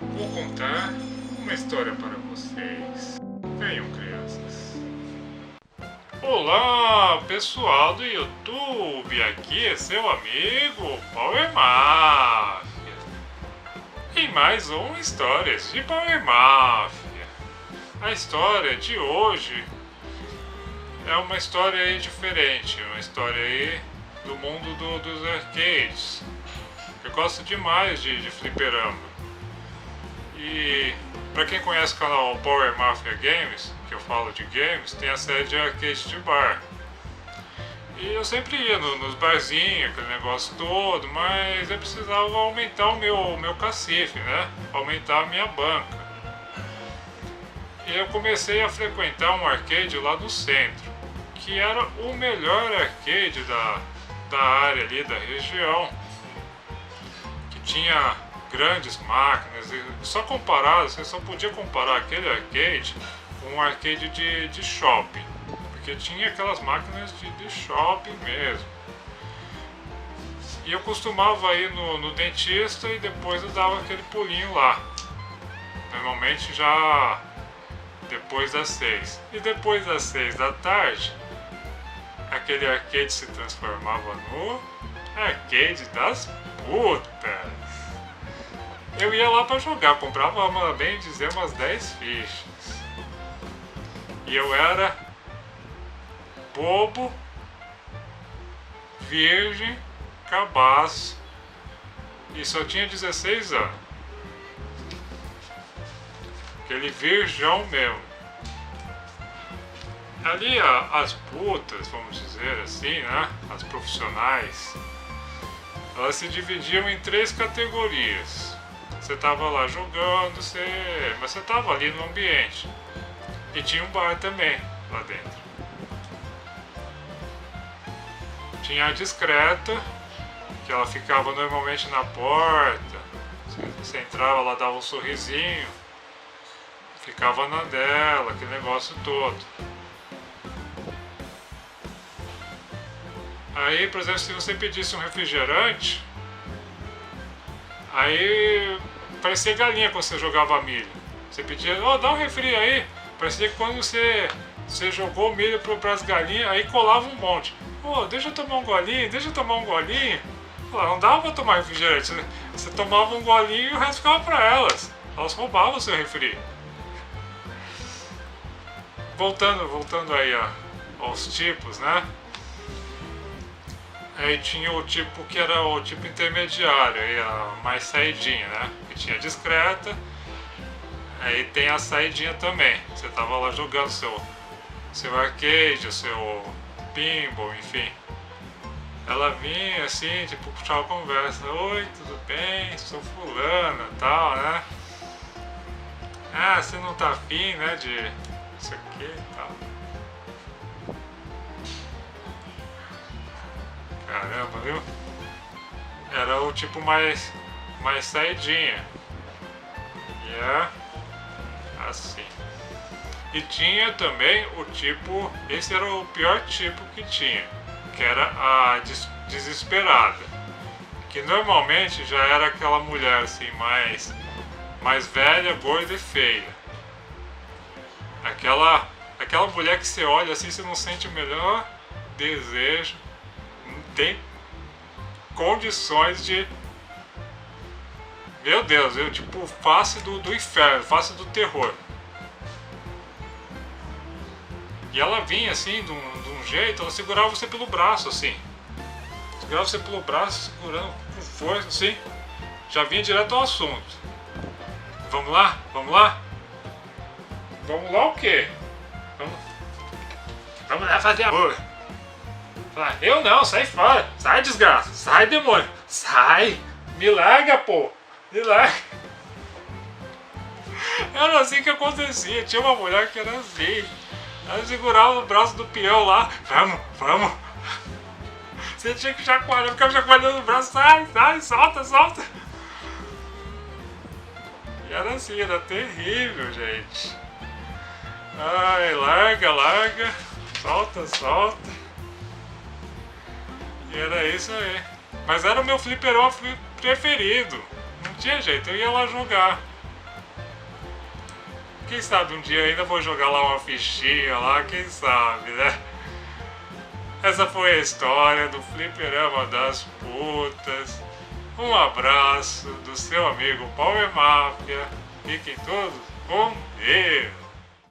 Vou contar uma história para vocês. Venham, crianças. Olá, pessoal do YouTube. Aqui é seu amigo Power Mafia. E mais uma Histórias de Power Mafia. A história de hoje é uma história aí diferente. Uma história aí do mundo dos arcades. Eu gosto demais de fliperama. E para quem conhece o canal Power Mafia Games, que eu falo de games, tem a série de arcade de bar. E eu sempre ia nos barzinhos, aquele negócio todo, mas eu precisava aumentar o meu cacife, né? Aumentar a minha banca. E eu comecei a frequentar um arcade lá no centro, que era o melhor arcade da área ali, da região, que tinha grandes máquinas, e só comparado, você só podia comparar aquele arcade com um arcade de shopping, porque tinha aquelas máquinas de shopping mesmo. E eu costumava ir no dentista e depois eu dava aquele pulinho lá, normalmente já depois das 6. E depois das 6 da tarde, aquele arcade se transformava no arcade das putas. Eu ia lá pra jogar, comprava, bem dizer, umas 10 fichas. E eu era bobo, virgem, cabaço, e só tinha 16 anos. Aquele virgão mesmo. Ali as putas, vamos dizer assim, né? As profissionais, elas se dividiam em 3 categorias. Você tava lá jogando, mas você tava ali no ambiente. E tinha um bar também lá dentro. Tinha a discreta, que ela ficava normalmente na porta. Você entrava, ela dava um sorrisinho, ficava na dela, aquele negócio todo. Aí, por exemplo, se você pedisse um refrigerante, aí parecia galinha quando você jogava milho. Você pedia, dá um refri aí. Parecia que quando você jogou milho para as galinhas, aí colava um monte. Deixa eu tomar um golinho, deixa eu tomar um golinho. Não dava para tomar refrigerante. Você tomava um golinho e o resto ficava para elas. Elas roubavam o seu refri. Voltando aí aos tipos, né? Aí tinha o tipo que era o tipo intermediário, aí a mais saidinha, né? Que tinha discreta. Aí tem a saidinha também. Você tava lá jogando seu arcade, o seu pinball, enfim. Ela vinha assim, tipo, puxava conversa. Oi, tudo bem? Sou fulana e tal, né? Você não tá afim, né? De isso aqui e tal. Caramba, viu? Era o tipo mais saidinha. E é assim. E tinha também o tipo, esse era o pior tipo que tinha, que era a desesperada, que normalmente já era aquela mulher assim mais velha, gorda e feia. Aquela mulher que você olha assim, você não sente o melhor desejo, não tem condições de, meu Deus, tipo face do inferno, face do terror. E ela vinha assim, de um jeito, ela segurava você pelo braço assim. Segurava você pelo braço, segurando com força assim. Já vinha direto ao assunto. Vamos lá? Vamos lá? Vamos lá o quê? Vamos lá fazer amor. Eu não, sai fora. Sai, desgraça. Sai, demônio. Sai. Me larga, pô. Me larga. Era assim que acontecia. Tinha uma mulher que era assim. Ela segurava o braço do peão lá. Vamos. Você tinha que chacoalhar. Ficava chacoalhando o braço. Sai, solta. E era assim, era terrível, gente. Ai, larga. Solta. E era isso aí. Mas era o meu fliperama preferido. Não tinha jeito, eu ia lá jogar. Quem sabe um dia eu ainda vou jogar lá uma fichinha lá, quem sabe, né? Essa foi a história do Fliperama das Putas. Um abraço do seu amigo Power Máfia. Fiquem todos com Deus.